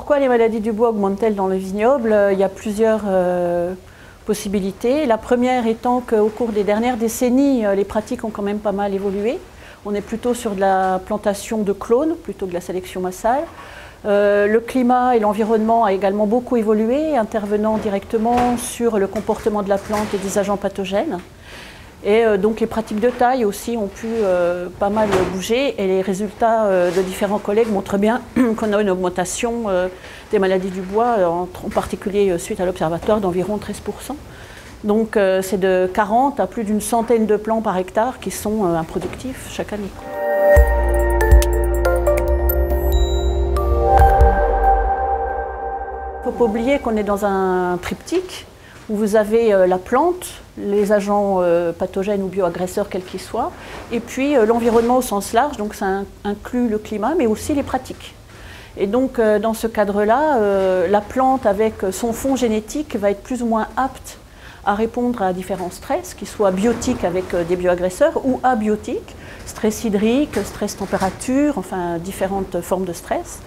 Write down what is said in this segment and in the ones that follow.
pourquoi les maladies du bois augmentent-elles dans le vignoble? Il y a plusieurs possibilités. La première étant qu'au cours des dernières décennies, les pratiques ont quand même pas mal évolué. On est plutôt sur de la plantation de clones plutôt que de la sélection massale. Le climat et l'environnement a également beaucoup évolué, intervenant directement sur le comportement de la plante et des agents pathogènes. Et donc les pratiques de taille aussi ont pu pas mal bouger, et les résultats de différents collègues montrent bien qu'on a une augmentation des maladies du bois, en particulier suite à l'observatoire, d'environ 13%. Donc c'est de 40 à plus d'une centaine de plants par hectare qui sont improductifs chaque année. Il ne faut pas oublier qu'on est dans un triptyque où vous avez la plante, les agents pathogènes ou bioagresseurs quels qu'ils soient, et puis l'environnement au sens large, donc ça inclut le climat, mais aussi les pratiques. Et donc dans ce cadre-là, la plante avec son fond génétique va être plus ou moins apte à répondre à différents stress, qu'ils soient biotiques avec des bioagresseurs ou abiotiques, stress hydrique, stress température, enfin différentes formes de stress.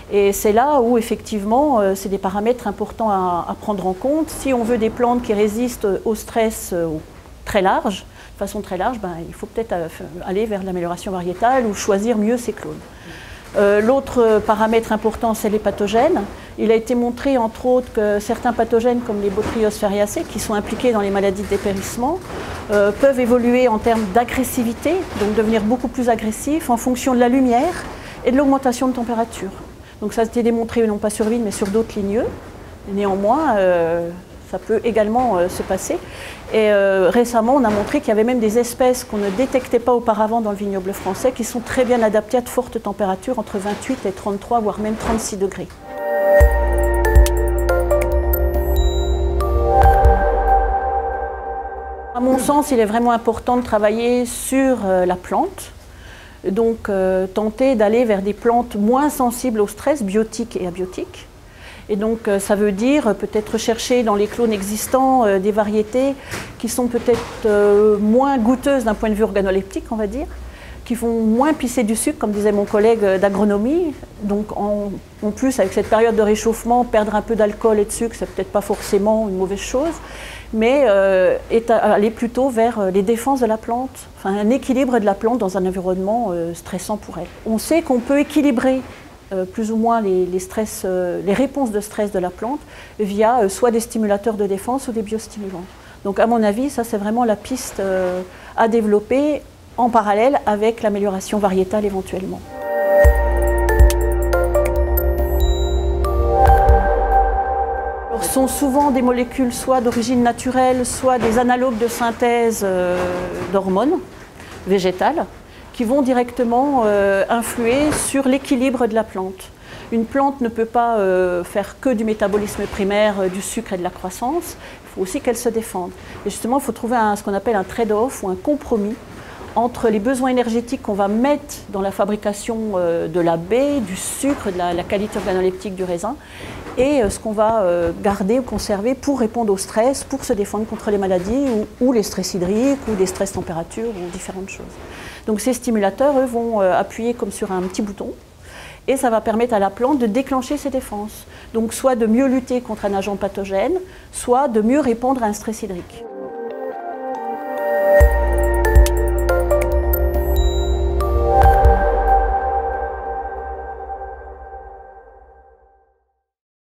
Et c'est là où effectivement c'est des paramètres importants à prendre en compte. Si on veut des plantes qui résistent au stress très large, de façon très large, il faut peut-être aller vers l'amélioration variétale ou choisir mieux ses clones. L'autre paramètre important, c'est les pathogènes. Il a été montré entre autres que certains pathogènes comme les Botrytis feriacées, qui sont impliqués dans les maladies de dépérissement, peuvent évoluer en termes d'agressivité, donc devenir beaucoup plus agressifs en fonction de la lumière et de l'augmentation de température. Donc ça a été démontré non pas sur vigne mais sur d'autres ligneux. Néanmoins, ça peut également se passer. Et récemment, on a montré qu'il y avait même des espèces qu'on ne détectait pas auparavant dans le vignoble français qui sont très bien adaptées à de fortes températures, entre 28 et 33, voire même 36 degrés. À mon sens, il est vraiment important de travailler sur la plante. Donc tenter d'aller vers des plantes moins sensibles au stress, biotiques et abiotiques. Et donc ça veut dire peut-être rechercher dans les clones existants des variétés qui sont peut-être moins goûteuses d'un point de vue organoleptique, on va dire, qui vont moins pisser du sucre, comme disait mon collègue d'agronomie. Donc en plus, avec cette période de réchauffement, perdre un peu d'alcool et de sucre, c'est peut-être pas forcément une mauvaise chose, mais aller plutôt vers les défenses de la plante, enfin un équilibre de la plante dans un environnement stressant pour elle. On sait qu'on peut équilibrer plus ou moins les réponses de stress de la plante via soit des stimulateurs de défense ou des biostimulants. Donc à mon avis, ça c'est vraiment la piste à développer en parallèle avec l'amélioration variétale éventuellement. Alors, ce sont souvent des molécules soit d'origine naturelle, soit des analogues de synthèse d'hormones végétales, qui vont directement influer sur l'équilibre de la plante. Une plante ne peut pas faire que du métabolisme primaire, du sucre et de la croissance, il faut aussi qu'elle se défende. Et justement, il faut trouver ce qu'on appelle un trade-off ou un compromis entre les besoins énergétiques qu'on va mettre dans la fabrication de la baie, du sucre, de la qualité organoleptique du raisin, et ce qu'on va garder ou conserver pour répondre au stress, pour se défendre contre les maladies ou les stress hydriques ou des stress température ou différentes choses. Donc ces stimulateurs, eux, vont appuyer comme sur un petit bouton et ça va permettre à la plante de déclencher ses défenses. Donc soit de mieux lutter contre un agent pathogène, soit de mieux répondre à un stress hydrique.